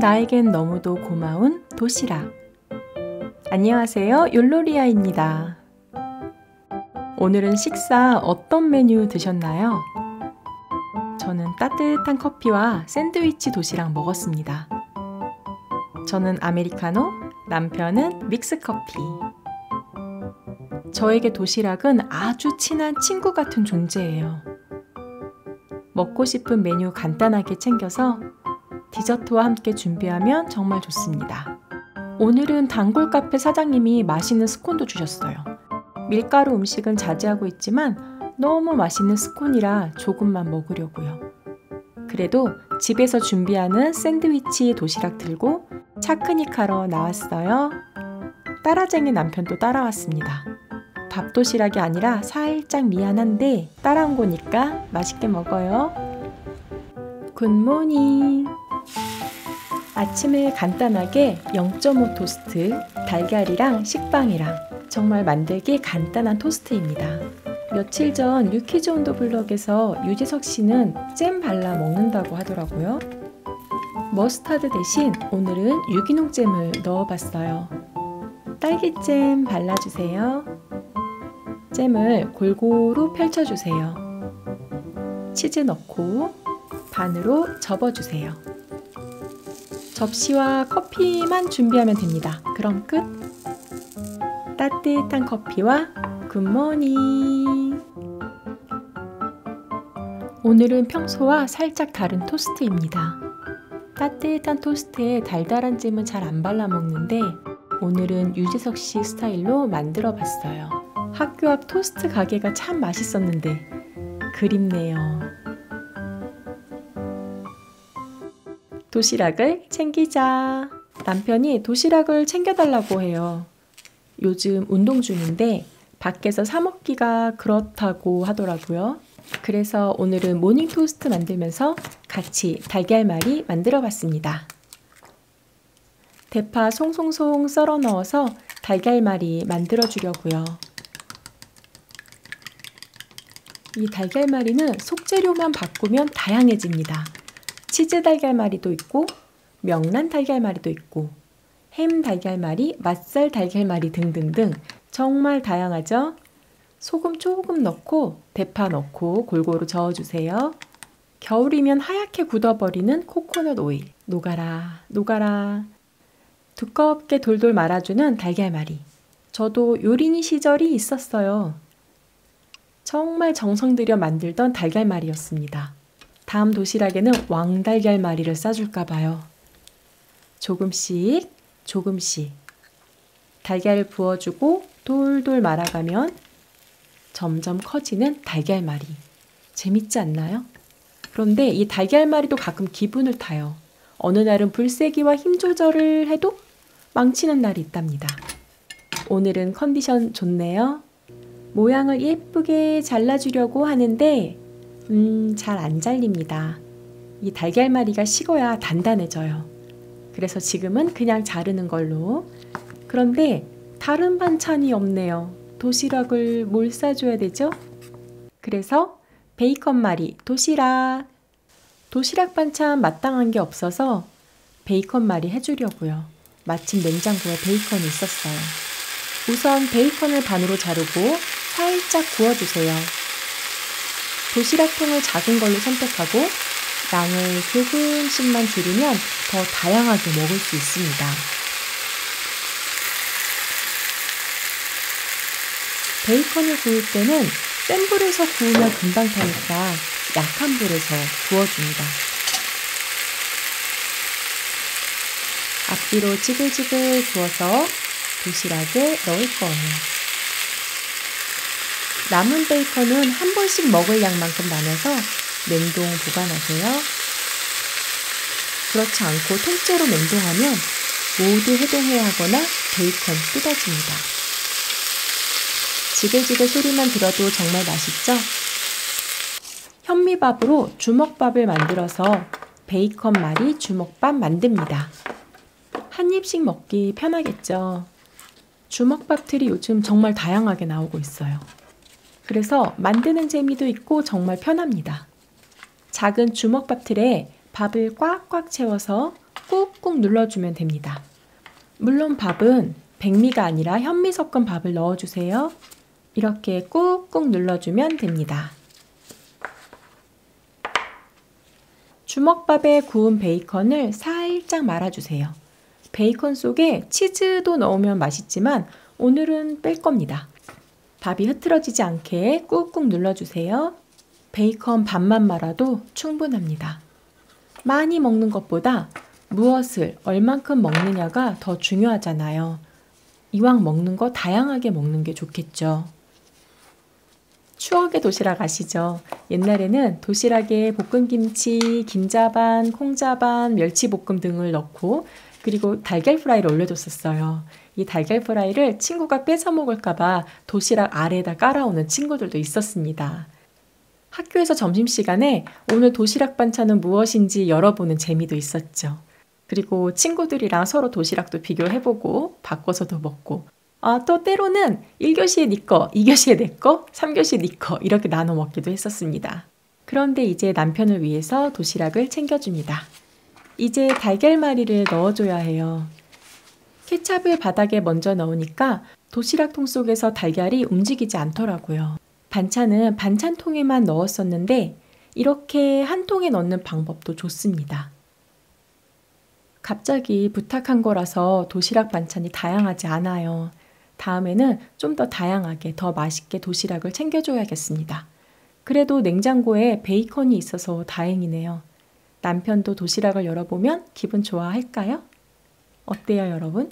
나에겐 너무도 고마운 도시락. 안녕하세요, 욜로리아입니다. 오늘은 식사 어떤 메뉴 드셨나요? 저는 따뜻한 커피와 샌드위치 도시락 먹었습니다. 저는 아메리카노, 남편은 믹스커피. 저에게 도시락은 아주 친한 친구 같은 존재예요. 먹고 싶은 메뉴 간단하게 챙겨서 디저트와 함께 준비하면 정말 좋습니다. 오늘은 단골 카페 사장님이 맛있는 스콘도 주셨어요. 밀가루 음식은 자제하고 있지만 너무 맛있는 스콘이라 조금만 먹으려고요. 그래도 집에서 준비하는 샌드위치 도시락 들고 차크닉하러 나왔어요. 따라쟁이 남편도 따라왔습니다. 밥 도시락이 아니라 살짝 미안한데 따라온 거니까 맛있게 먹어요. 굿모닝! 아침에 간단하게 0.5 토스트, 달걀이랑 식빵이랑 정말 만들기 간단한 토스트입니다. 며칠 전 유키즈 온도 블럭에서 유재석 씨는 잼 발라 먹는다고 하더라고요. 머스타드 대신 오늘은 유기농 잼을 넣어봤어요. 딸기잼 발라주세요. 잼을 골고루 펼쳐주세요. 치즈 넣고 반으로 접어주세요. 접시와 커피만 준비하면 됩니다. 그럼 끝! 따뜻한 커피와 굿모닝! 오늘은 평소와 살짝 다른 토스트입니다. 따뜻한 토스트에 달달한 잼은 잘 안 발라 먹는데 오늘은 유재석 씨 스타일로 만들어 봤어요. 학교 앞 토스트 가게가 참 맛있었는데 그립네요. 도시락을 챙기자. 남편이 도시락을 챙겨달라고 해요. 요즘 운동 중인데 밖에서 사 먹기가 그렇다고 하더라고요. 그래서 오늘은 모닝 토스트 만들면서 같이 달걀말이 만들어 봤습니다. 대파 송송송 썰어 넣어서 달걀말이 만들어 주려고요. 이 달걀말이는 속재료만 바꾸면 다양해집니다. 치즈 달걀말이도 있고 명란 달걀말이도 있고 햄 달걀말이, 맛살 달걀말이 등등등 정말 다양하죠? 소금 조금 넣고 대파 넣고 골고루 저어주세요. 겨울이면 하얗게 굳어버리는 코코넛 오일. 녹아라 녹아라. 두껍게 돌돌 말아주는 달걀말이. 저도 요린이 시절이 있었어요. 정말 정성 들여 만들던 달걀말이였습니다. 다음 도시락에는 왕달걀말이를 싸줄까 봐요. 조금씩 조금씩 달걀을 부어주고 돌돌 말아가면 점점 커지는 달걀말이. 재밌지 않나요? 그런데 이 달걀말이도 가끔 기분을 타요. 어느 날은 불세기와 힘 조절을 해도 망치는 날이 있답니다. 오늘은 컨디션 좋네요. 모양을 예쁘게 잘라주려고 하는데 잘 안 잘립니다. 이 달걀말이가 식어야 단단해져요. 그래서 지금은 그냥 자르는 걸로. 그런데 다른 반찬이 없네요. 도시락을 뭘 싸줘야 되죠? 그래서 베이컨말이 도시락. 도시락 반찬 마땅한 게 없어서 베이컨말이 해주려고요. 마침 냉장고에 베이컨이 있었어요. 우선 베이컨을 반으로 자르고 살짝 구워주세요. 도시락통을 작은 걸로 선택하고 양을 조금씩만 줄이면 더 다양하게 먹을 수 있습니다. 베이컨을 구울 때는 센 불에서 구우면 금방 타니까 약한 불에서 구워줍니다. 앞뒤로 지글지글 구워서 도시락에 넣을 거예요. 남은 베이컨은 한 번씩 먹을 양만큼 나눠서 냉동 보관하세요. 그렇지 않고 통째로 냉동하면 모두 해동해야 하거나 베이컨 뜯어집니다. 지글지글 소리만 들어도 정말 맛있죠? 현미밥으로 주먹밥을 만들어서 베이컨말이 주먹밥 만듭니다. 한 입씩 먹기 편하겠죠? 주먹밥 틀이 요즘 정말 다양하게 나오고 있어요. 그래서 만드는 재미도 있고 정말 편합니다. 작은 주먹밥 틀에 밥을 꽉꽉 채워서 꾹꾹 눌러주면 됩니다. 물론 밥은 백미가 아니라 현미 섞은 밥을 넣어주세요. 이렇게 꾹꾹 눌러주면 됩니다. 주먹밥에 구운 베이컨을 살짝 말아주세요. 베이컨 속에 치즈도 넣으면 맛있지만 오늘은 뺄 겁니다. 밥이 흐트러지지 않게 꾹꾹 눌러주세요. 베이컨 반만 말아도 충분합니다. 많이 먹는 것보다 무엇을 얼만큼 먹느냐가 더 중요하잖아요. 이왕 먹는 거 다양하게 먹는 게 좋겠죠. 추억의 도시락 아시죠? 옛날에는 도시락에 볶음김치, 김자반, 콩자반, 멸치볶음 등을 넣고 그리고 달걀 프라이를 올려줬었어요. 이 달걀 프라이를 친구가 뺏어 먹을까봐 도시락 아래에다 깔아오는 친구들도 있었습니다. 학교에서 점심시간에 오늘 도시락 반찬은 무엇인지 열어보는 재미도 있었죠. 그리고 친구들이랑 서로 도시락도 비교해보고 바꿔서도 먹고 또 때로는 1교시에 네 거, 2교시에 내 거, 3교시에 네 거 이렇게 나눠 먹기도 했었습니다. 그런데 이제 남편을 위해서 도시락을 챙겨줍니다. 이제 달걀말이를 넣어줘야 해요. 케찹을 바닥에 먼저 넣으니까 도시락통 속에서 달걀이 움직이지 않더라고요. 반찬은 반찬통에만 넣었었는데 이렇게 한 통에 넣는 방법도 좋습니다. 갑자기 부탁한 거라서 도시락 반찬이 다양하지 않아요. 다음에는 좀 더 다양하게 더 맛있게 도시락을 챙겨줘야겠습니다. 그래도 냉장고에 베이컨이 있어서 다행이네요. 남편도 도시락을 열어보면 기분 좋아할까요? 어때요, 여러분?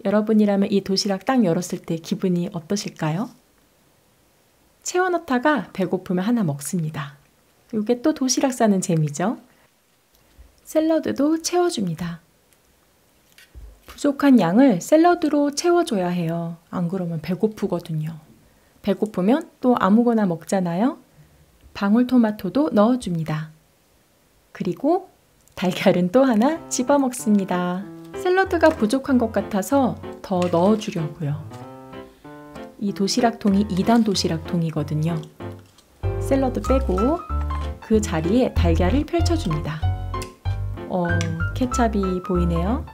여러분이라면 이 도시락 딱 열었을 때 기분이 어떠실까요? 채워넣다가 배고프면 하나 먹습니다. 이게 또 도시락 싸는 재미죠. 샐러드도 채워줍니다. 부족한 양을 샐러드로 채워줘야 해요. 안 그러면 배고프거든요. 배고프면 또 아무거나 먹잖아요. 방울토마토도 넣어줍니다. 그리고 달걀은 또 하나 집어 먹습니다. 샐러드가 부족한 것 같아서 더 넣어주려고요. 이 도시락통이 2단 도시락통이거든요. 샐러드 빼고 그 자리에 달걀을 펼쳐줍니다. 케찹이 보이네요.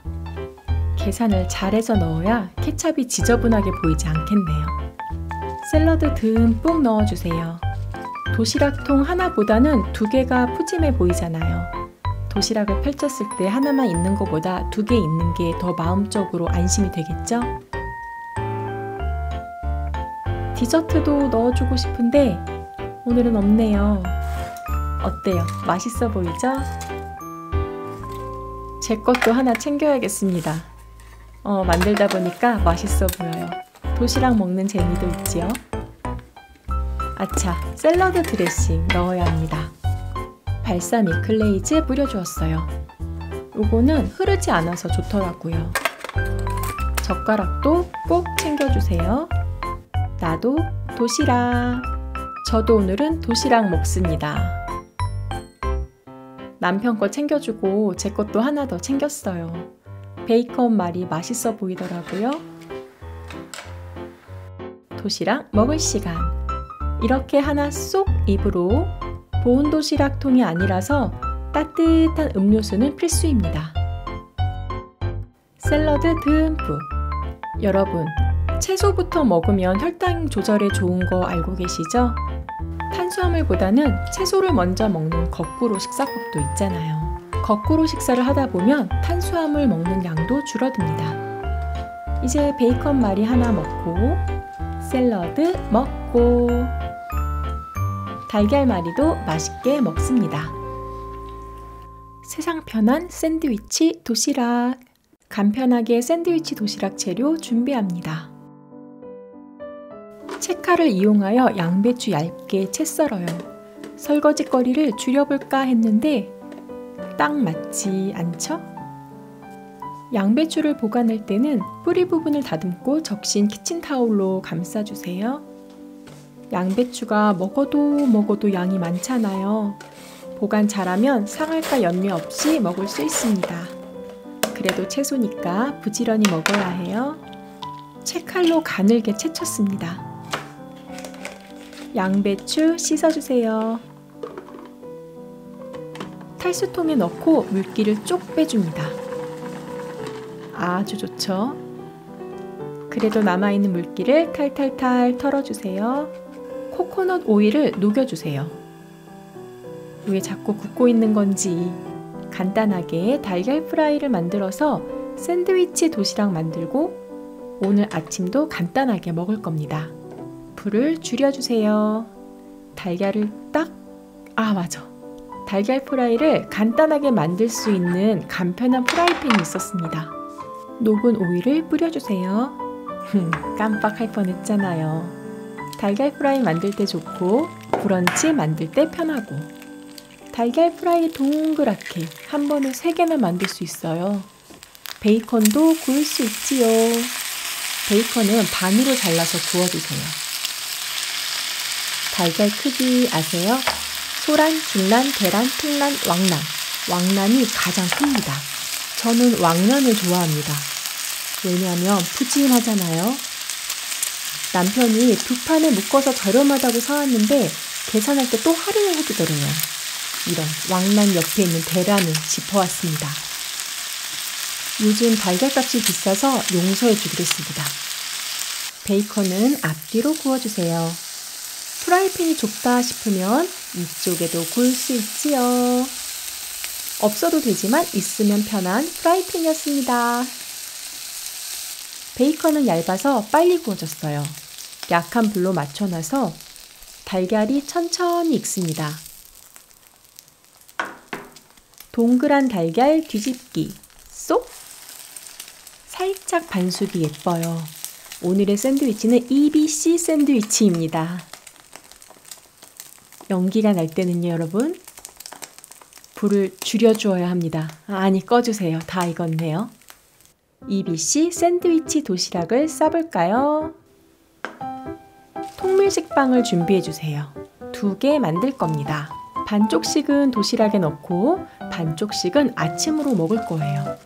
계산을 잘해서 넣어야 케찹이 지저분하게 보이지 않겠네요. 샐러드 듬뿍 넣어주세요. 도시락통 하나보다는 2개가 푸짐해 보이잖아요. 도시락을 펼쳤을 때 하나만 있는 것보다 2개 있는 게 더 마음적으로 안심이 되겠죠? 디저트도 넣어주고 싶은데 오늘은 없네요. 어때요? 맛있어 보이죠? 제 것도 하나 챙겨야겠습니다. 만들다 보니까 맛있어 보여요. 도시락 먹는 재미도 있지요. 아차, 샐러드 드레싱 넣어야 합니다. 발사믹 글레이즈 뿌려주었어요. 요거는 흐르지 않아서 좋더라고요. 젓가락도 꼭 챙겨주세요. 나도 도시락. 저도 오늘은 도시락 먹습니다. 남편 거 챙겨주고 제 것도 하나 더 챙겼어요. 베이컨 말이 맛있어 보이더라고요. 도시락 먹을 시간. 이렇게 하나 쏙 입으로 보온 도시락통이 아니라서 따뜻한 음료수는 필수입니다. 샐러드 듬뿍. 여러분, 채소부터 먹으면 혈당 조절에 좋은 거 알고 계시죠? 탄수화물보다는 채소를 먼저 먹는 거꾸로 식사법도 있잖아요. 거꾸로 식사를 하다 보면 탄수화물 먹는 양도 줄어듭니다. 이제 베이컨 말이 하나 먹고 샐러드 먹고 달걀말이도 맛있게 먹습니다. 세상 편한 샌드위치 도시락. 간편하게 샌드위치 도시락 재료 준비합니다. 채칼을 이용하여 양배추 얇게 채 썰어요. 설거지거리를 줄여볼까 했는데 딱 맞지 않죠? 양배추를 보관할 때는 뿌리 부분을 다듬고 적신 키친타올로 감싸주세요. 양배추가 먹어도 양이 많잖아요. 보관 잘하면 상할까 염려 없이 먹을 수 있습니다. 그래도 채소니까 부지런히 먹어야 해요. 채칼로 가늘게 채쳤습니다. 양배추 씻어주세요. 탈수통에 넣고 물기를 쪽 빼줍니다. 아주 좋죠? 그래도 남아있는 물기를 탈탈탈 털어주세요. 코코넛 오일을 녹여주세요. 왜 자꾸 굽고 있는 건지 간단하게 달걀 프라이를 만들어서 샌드위치 도시락 만들고 오늘 아침도 간단하게 먹을 겁니다. 불을 줄여주세요. 달걀을 맞아. 달걀 프라이를 간단하게 만들 수 있는 간편한 프라이팬이 있었습니다. 녹은 오일을 뿌려주세요. 깜빡할 뻔했잖아요. 달걀 프라이 만들 때 좋고 브런치 만들 때 편하고 달걀 프라이 동그랗게 한 번에 3개나 만들 수 있어요. 베이컨도 구울 수 있지요. 베이컨은 반으로 잘라서 구워주세요. 달걀 크기 아세요? 소란, 중란, 계란, 통란, 왕란. 왕란이 가장 큽니다. 저는 왕란을 좋아합니다. 왜냐하면 푸짐하잖아요. 남편이 2판에 묶어서 저렴하다고 사왔는데 계산할 때 또 할인을 해주더래요. 이런 왕란 옆에 있는 대란을 짚어왔습니다. 요즘 달걀값이 비싸서 용서해주기로 했습니다. 베이컨은 앞뒤로 구워주세요. 프라이팬이 좁다 싶으면 이쪽에도 구울 수 있지요. 없어도 되지만 있으면 편한 프라이팬이었습니다. 베이컨은 얇아서 빨리 구워졌어요. 약한 불로 맞춰놔서 달걀이 천천히 익습니다. 동그란 달걀 뒤집기 쏙! 살짝 반숙이 예뻐요. 오늘의 샌드위치는 EBC 샌드위치입니다. 연기가 날 때는요, 여러분. 불을 줄여주어야 합니다. 아니, 꺼주세요. 다 익었네요. EBC 샌드위치 도시락을 싸볼까요? 통밀식빵을 준비해주세요. 2개 만들 겁니다. 반쪽씩은 도시락에 넣고 반쪽씩은 아침으로 먹을 거예요.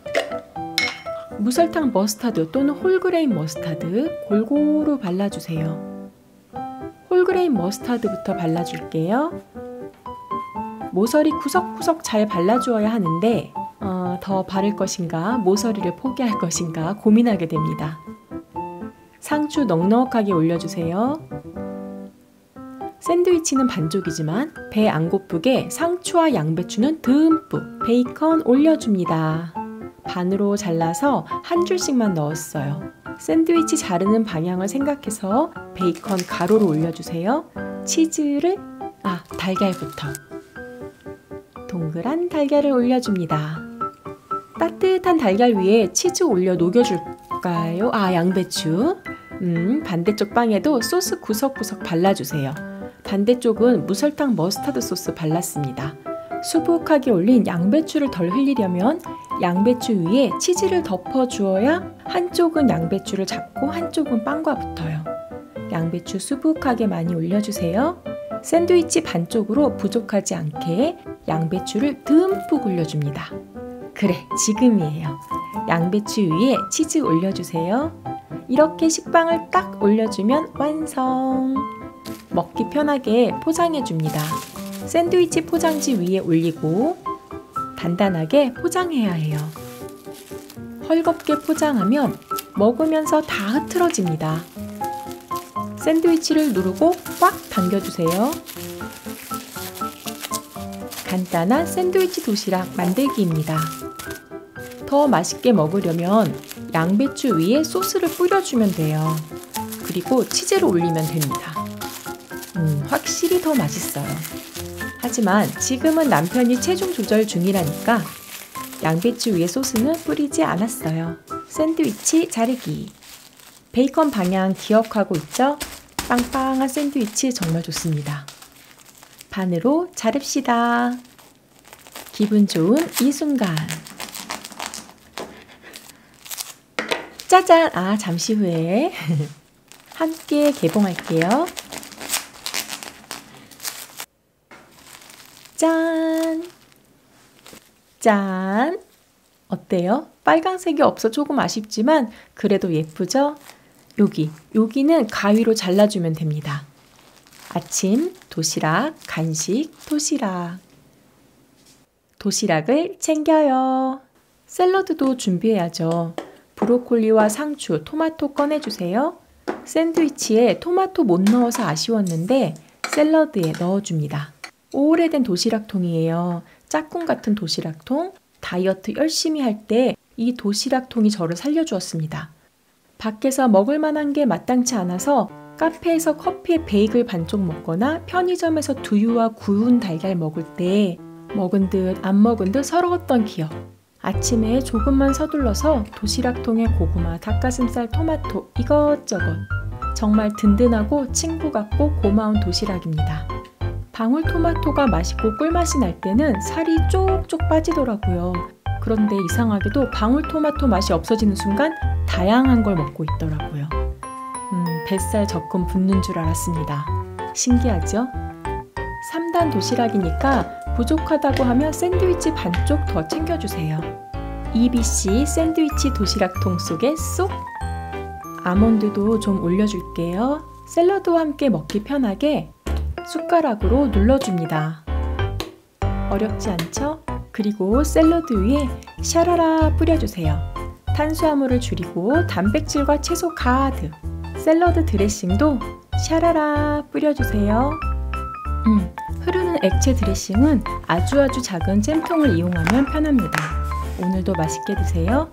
무설탕 머스타드 또는 홀그레인 머스타드 골고루 발라주세요. 홀그레인 머스타드부터 발라줄게요. 모서리 구석구석 잘 발라주어야 하는데 더 바를 것인가 모서리를 포기할 것인가 고민하게 됩니다. 상추 넉넉하게 올려주세요. 샌드위치는 반쪽이지만 배 안 고프게 상추와 양배추는 듬뿍 베이컨 올려줍니다. 반으로 잘라서 한 줄씩만 넣었어요. 샌드위치 자르는 방향을 생각해서 베이컨 가로로 올려주세요. 치즈를 달걀부터 동그란 달걀을 올려줍니다. 따뜻한 달걀 위에 치즈 올려 녹여줄까요? 양배추. 반대쪽 빵에도 소스 구석구석 발라주세요. 반대쪽은 무설탕 머스타드 소스 발랐습니다. 수북하게 올린 양배추를 덜 흘리려면 양배추 위에 치즈를 덮어주어야 한쪽은 양배추를 잡고 한쪽은 빵과 붙어요. 양배추 수북하게 많이 올려주세요. 샌드위치 반쪽으로 부족하지 않게 양배추를 듬뿍 올려줍니다. 그래, 지금이에요. 양배추 위에 치즈 올려주세요. 이렇게 식빵을 딱 올려주면 완성! 먹기 편하게 포장해줍니다. 샌드위치 포장지 위에 올리고 단단하게 포장해야 해요. 헐겁게 포장하면 먹으면서 다 흐트러집니다. 샌드위치를 누르고 꽉 당겨주세요. 간단한 샌드위치 도시락 만들기입니다. 더 맛있게 먹으려면 양배추 위에 소스를 뿌려주면 돼요. 그리고 치즈를 올리면 됩니다. 확실히 더 맛있어요. 하지만 지금은 남편이 체중 조절 중이라니까 양배추 위에 소스는 뿌리지 않았어요. 샌드위치 자르기. 베이컨 방향 기억하고 있죠? 빵빵한 샌드위치 정말 좋습니다. 반으로 자릅시다. 기분 좋은 이 순간. 짜잔! 잠시 후에 함께 개봉할게요. 짠! 짠! 어때요? 빨강색이 없어 조금 아쉽지만 그래도 예쁘죠? 여기는 가위로 잘라주면 됩니다. 아침, 도시락, 간식, 도시락. 도시락을 챙겨요. 샐러드도 준비해야죠. 브로콜리와 상추, 토마토 꺼내주세요. 샌드위치에 토마토 못 넣어서 아쉬웠는데 샐러드에 넣어줍니다. 오래된 도시락통이에요. 짝꿍 같은 도시락통. 다이어트 열심히 할 때 이 도시락통이 저를 살려주었습니다. 밖에서 먹을 만한 게 마땅치 않아서 카페에서 커피에 베이글 반쪽 먹거나 편의점에서 두유와 구운 달걀 먹을 때 먹은 듯 안 먹은 듯 서러웠던 기억. 아침에 조금만 서둘러서 도시락통에 고구마, 닭가슴살, 토마토 이것저것. 정말 든든하고 친구 같고 고마운 도시락입니다. 방울토마토가 맛있고 꿀맛이 날 때는 살이 쪽쪽 빠지더라고요. 그런데 이상하게도 방울토마토 맛이 없어지는 순간 다양한 걸 먹고 있더라고요. 뱃살 적금 붙는 줄 알았습니다. 신기하죠? 3단 도시락이니까 부족하다고 하면 샌드위치 반쪽 더 챙겨주세요. EBC 샌드위치 도시락통 속에 쏙! 아몬드도 좀 올려줄게요. 샐러드와 함께 먹기 편하게 숟가락으로 눌러줍니다. 어렵지 않죠? 그리고 샐러드 위에 샤라라 뿌려주세요. 탄수화물을 줄이고 단백질과 채소 가득. 샐러드 드레싱도 샤라라 뿌려주세요. 흐르는 액체 드레싱은 아주 작은 잼통을 이용하면 편합니다. 오늘도 맛있게 드세요.